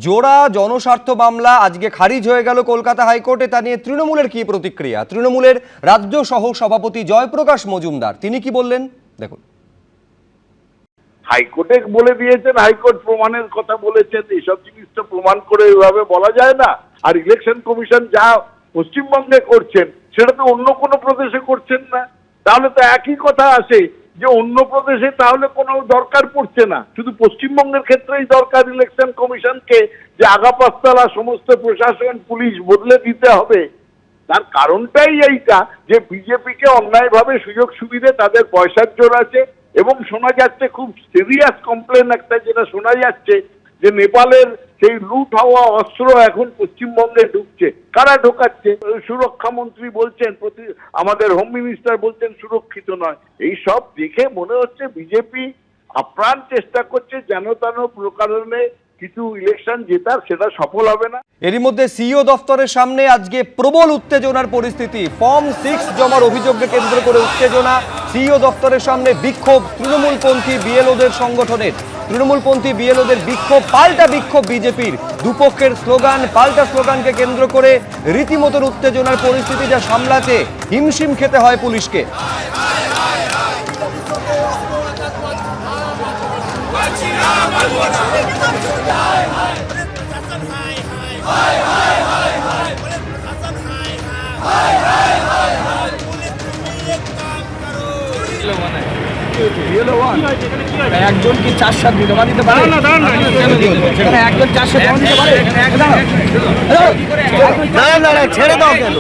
জোড়া জনস্বার্থ মামলা আজকে খারিজ হয়ে গেল কলকাতা হাইকোর্টে। তা নিয়ে তৃণমূলের কি প্রতিক্রিয়া? তৃণমূলের রাজ্য সহ সভাপতি জয়প্রকাশ মজুমদার তিনি কি বললেন দেখুন। হাইকোর্টে বলে দিয়েছেন, হাইকোর্ট প্রমাণের কথা বলেছেন, এইসব জিনিস তো প্রমাণ করে এভাবে বলা যায় না। আর ইলেকশন কমিশন যা পশ্চিমবঙ্গে করছেন সেটা তো অন্য কোনো প্রদেশে করছেন না। তাহলে তো একই কথা আসে যে অন্য প্রদেশে তাহলে কোনো দরকার পড়ছে না, শুধু পশ্চিমবঙ্গের ক্ষেত্রেই দরকার ইলেকশন কমিশনকে যে আগা পাঁচতলা সমস্ত প্রশাসন পুলিশ বদলে দিতে হবে। তার কারণটাই এইটা যে বিজেপিকে অন্যায়ভাবে সুযোগ সুবিধে তাদের পয়সার জোর আছে। এবং শোনা যাচ্ছে খুব সিরিয়াস কমপ্লেন একটা যেটা শোনা যাচ্ছে যে নেপালের সেই লুট হওয়া অস্ত্র এখন পশ্চিমবঙ্গে ঢুকছে। কারা ঢোকাচ্ছে? সুরক্ষা মন্ত্রী বলছেন, আমাদের হোম মিনিস্টার বলছেন সুরক্ষিত নয়। এই সব দেখে মনে হচ্ছে বিজেপি আপ্রাণ চেষ্টা করছে যেন তেন প্রকারণে কিছু ইলেকশন জেতার, সেটা সফল হবে না। এরই মধ্যে সিইও দফতরের সামনে আজকে প্রবল উত্তেজনার পরিস্থিতি। ফর্ম 6 জমার অভিযোগকে কেন্দ্র করে উত্তেজনা। সিইও দফতরের সামনে বিক্ষোভ তৃণমূলপন্থী বিএলওদের সংগঠনের। তৃণমূলপন্থী বিএলওদের বিক্ষোভ, পাল্টা বিক্ষোভ বিজেপির। দুপক্ষের স্লোগান, পাল্টা স্লোগানকে কেন্দ্র করে রীতিমতো উত্তেজনার পরিস্থিতি, যা সামলাতে হিমশিম খেতে হয় পুলিশকে। একজন কি 4-7 জমা দিতে পারে? সেখানে একজন 400 জমা দিতে পারে? ছেড়ে দাও কেন?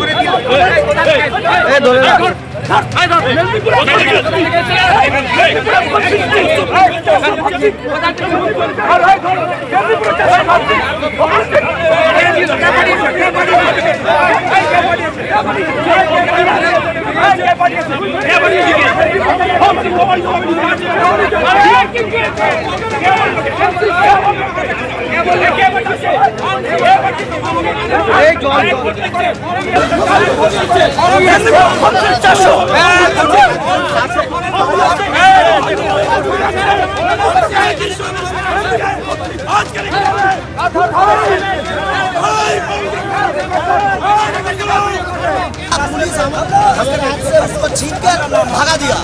पुलिस हमारे हाथ से उसको छीन के भगा दिया,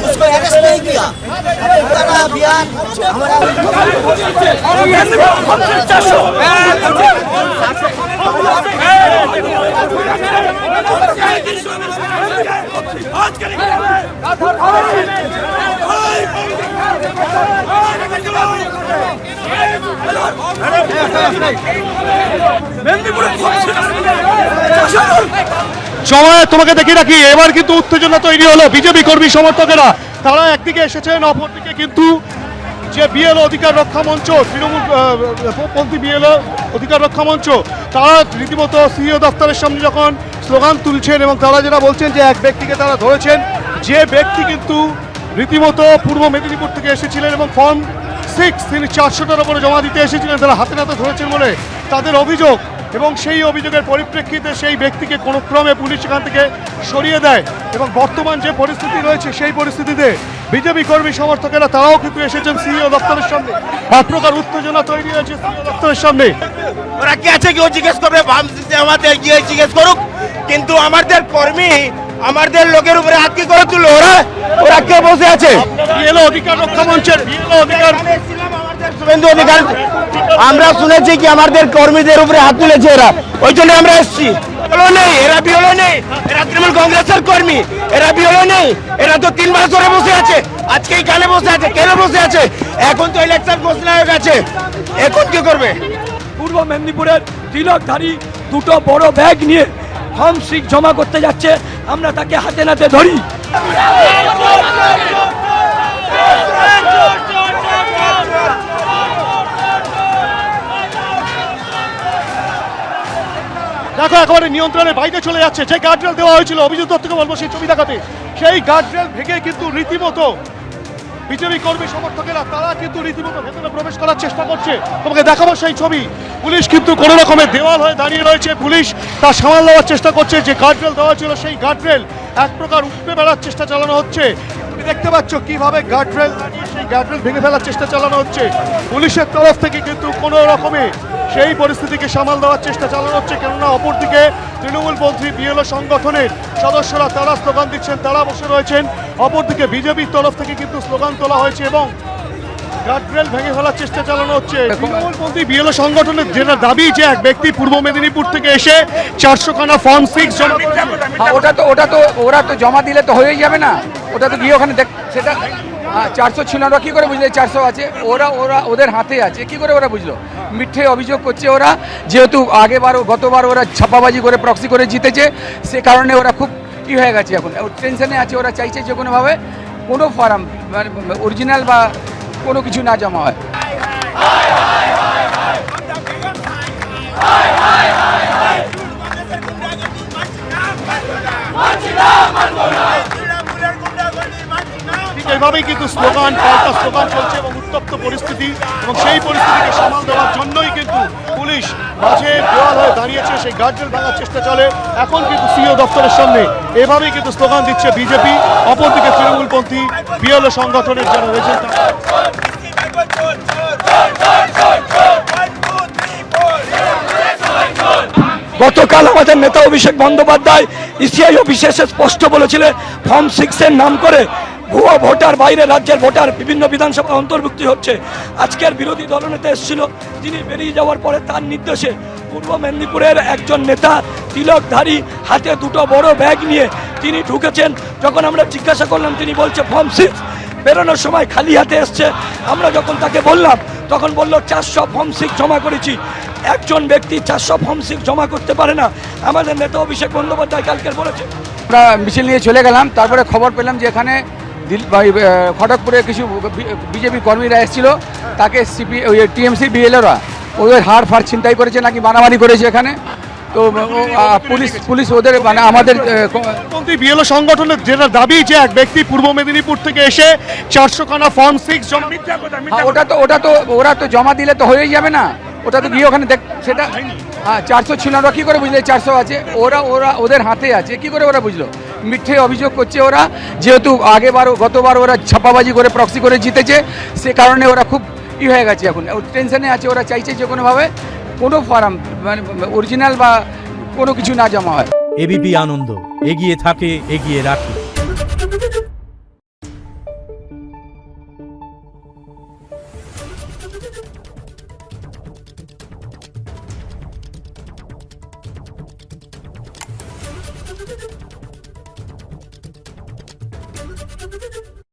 उसको अरेस्ट नहीं किया। बिहार हमारा সময় তোমাকে দেখি রাখি। এবার কিন্তু উত্তেজনা তৈরি হলো। বিজেপি কর্মী সমর্থকেরা তারা একদিকে এসেছেন, অপরদিকে কিন্তু যে বিএলও অধিকার রক্ষা মঞ্চ, তৃণমূলপন্থী বিএলও অধিকার রক্ষা মঞ্চ, তারা রীতিমতো সিইও দফতরের সামনে যখন স্লোগান তুলছেন এবং তারা যেটা বলছেন যে এক ব্যক্তিকে তারা ধরেছেন, যে ব্যক্তি কিন্তু রীতিমতো পূর্ব মেদিনীপুর থেকে এসেছিলেন এবং ফর্ম 6 তিনি 400টার উপরে জমা দিতে এসেছিলেন, তারা হাতে নাতে ধরেছেন বলে তাদের অভিযোগ। এবং সেই অভিযোগের পরিপ্রেক্ষিতে সেই ব্যক্তিকে কোনো ক্রমে পুলিশ এখান থেকে সরিয়ে দেয়। এবং বর্তমান যে পরিস্থিতি রয়েছে সেই পরিস্থিতিতে বিজেপি কর্মী সমর্থকেরা তারাও কিন্তু এসেছেন সিইও দপ্তরের সামনে। এক প্রকার উত্তেজনা তৈরি হয়েছে সিইও দপ্তরের সামনে। ওরা কে আছে কেউ জিজ্ঞেস করবে, আমাদের গিয়ে জিজ্ঞেস করুক, কিন্তু আমাদের কর্মী আমাদের লোকের উপরে হাত কি করে তুললো? ওরা কে বসে আছে? বিএলও অধিকার রক্ষা মঞ্চের বিএলও অধিকার শুভেন্দু অধিকার, আমরা শুনেছি কি আমাদের কর্মীদের উপরে হাত তুলেছে এরা, ওই জন্য আমরা এসেছি। নেই এরা বিএলও নেই, এরা তৃণমূল কংগ্রেসের কর্মী, এরা বিএলও নেই। এরা তো 3 মাস ধরে বসে আছে, আজকে এখানে বসে আছে। কেন বসে আছে? এখন তো ইলেকশন ঘোষণা হয়ে গেছে, এখন কি করবে? পূর্ব মেদিনীপুরের তিলকধারী দুটো বড় ব্যাগ নিয়ে ফর্ম 6 জমা করতে যাচ্ছে, আমরা তাকে হাতে নাতে ধরি। দেখো একেবারে নিয়ন্ত্রণের বাইরে চলে যাচ্ছে। যে গার্ডরেল দেওয়া হয়েছিল, অভিজিৎ দত্তকে বলবো সেই ছবি দেখাতে, সেই গার্ডরেল ভেঙে কিন্তু রীতিমতো বিজেপি কর্মী সমর্থকেরা তারা কিন্তু রীতিমতো ভেতরে প্রবেশ করার চেষ্টা করছে। তোমাকে দেখাবো সেই ছবি। পুলিশ কিন্তু কোনো রকমের দেওয়াল হয়ে দাঁড়িয়ে রয়েছে, পুলিশ তার সামাল দেওয়ার চেষ্টা করছে। যে গার্ডরেল দেওয়া ছিল সেই গার্ডরেল এক প্রকার উপড়ে বেড়ার চেষ্টা চালানো হচ্ছে। তুমি দেখতে পাচ্ছ কিভাবে গার্ডরেল দাঁড়িয়ে সেই গার্ডরেল ভেঙে ফেলার চেষ্টা চালানো হচ্ছে। পুলিশের তরফ থেকে কিন্তু কোনো রকমে সেই পরিস্থিতিকে সামাল দেওয়ার চেষ্টা চালানো হচ্ছে, কেননা অপরদিকে তৃণমূলপন্থী বিএলও সংগঠনের সদস্যরা তারা স্লোগান দিচ্ছেন, তারা বসে রয়েছেন। অপরদিকে বিজেপির তরফ থেকে কিন্তু স্লোগান তোলা হয়েছে এবং গার্ডরেল ভেঙে ফেলার চেষ্টা চালানো হচ্ছে। তৃণমূলপন্থী বিএলও সংগঠনের যেটা দাবি যে এক ব্যক্তি পূর্ব মেদিনীপুর থেকে এসে 400খানা ফর্ম 6 জমা করেছে। ওটা তো ওরা তো জমা দিলে তো হয়েই যাবে না, ওটা তো গিয়ে ওখানে সেটা 400 ছিল, ওরা কী করে বুঝলে 400 আছে? ওরা ওদের হাতে আছে, কি করে ওরা বুঝলো? মিথ্যে অভিযোগ করছে ওরা, যেহেতু গতবার ওরা ছাপাবাজি করে প্রক্সি করে জিতেছে, সে কারণে ওরা খুব হয়ে গেছে, এখন টেনশনে আছে। ওরা চাইছে যে কোনোভাবে কোনো ফর্ম মানে অরিজিনাল বা কোনো কিছু না জমা হয়। এইভাবেই কিন্তু স্লোগান পাল্টা স্লোগান চলছে এবং উত্তপ্ত পরিস্থিতি, এবং সেই পরিস্থিতিকে সামাল দেওয়ার জন্যই কিন্তু পুলিশ মাঝে দেওয়াল হয়ে দাঁড়িয়েছে, সেই গার্ডরেল ভাঙার চেষ্টা চলে। এখন কিন্তু সিও দপ্তরের সামনে এভাবেই কিন্তু স্লোগান দিচ্ছে বিজেপি, অপরদিকে তৃণমূলপন্থী বিএলও সংগঠনের যারা রয়েছেন। গতকাল আমাদের নেতা অভিষেক বন্দ্যোপাধ্যায় ইসিআই অফিসে এসে স্পষ্ট বলেছিলেন ফর্ম 6-এর নাম করে ভুয়ো ভোটার, বাইরে রাজ্যের ভোটার বিভিন্ন বিধানসভা অন্তর্ভুক্তি হচ্ছে। আজকের বিরোধী দলনেতা এসেছিল, তিনি বেরিয়ে যাওয়ার পরে তার নির্দেশে পূর্ব মেদিনীপুরের একজন নেতা তিলকধারী হাতে দুটো বড় ব্যাগ নিয়ে তিনি ঢুকেছেন। যখন আমরা জিজ্ঞাসা করলাম, তিনি বলছে ফর্ম 6 বেরোনোর সময় খালি হাতে এসছে। আমরা যখন তাকে বললাম, তখন বলল 400 ফর্ম 6 জমা করেছি। একজন ব্যক্তি 400 ফর্ম 6 জমা করতে পারে না। আমাদের নেতা অভিষেক বন্দ্যোপাধ্যায় কালকে বলেছে। আমরা মিছিল নিয়ে চলে গেলাম, তারপরে খবর পেলাম যে এখানে খড়গপুরে কিছু বিজেপি কর্মীরা এসেছিল, তাকে টিএমসি বিএলওরা ওদের হাড় ফাড় ছিনতাই করেছে, নাকি মারামারি করেছে এখানে। তো পুলিশ ওদের মানে আমাদের বিএলও সংগঠনের যেটা দাবি যে এক ব্যক্তি পূর্ব মেদিনীপুর থেকে এসে 400খানা ফর্ম 6 জমা। ওটা তো ওরা তো জমা দিলে তো হয়েই যাবে না, ওটা তো গিয়ে ওখানে সেটা 400 ছিল, ওরা কী করে বুঝলে 400 আছে? ওরা ওদের হাতে আছে, কি করে ওরা বুঝলো? মিথ্যে অভিযোগ করছে ওরা, যেহেতু গতবার ওরা ছাপাবাজি করে প্রক্সি করে জিতেছে, সে কারণে ওরা খুব হয়ে গেছে, এখন টেনশনে আছে। ওরা চাইছে যে কোনোভাবে কোনো ফর্ম মানে অরিজিনাল বা কোনো কিছু না জমা হয়। এবিপি আনন্দ, এগিয়ে থাকে, এগিয়ে রাখে।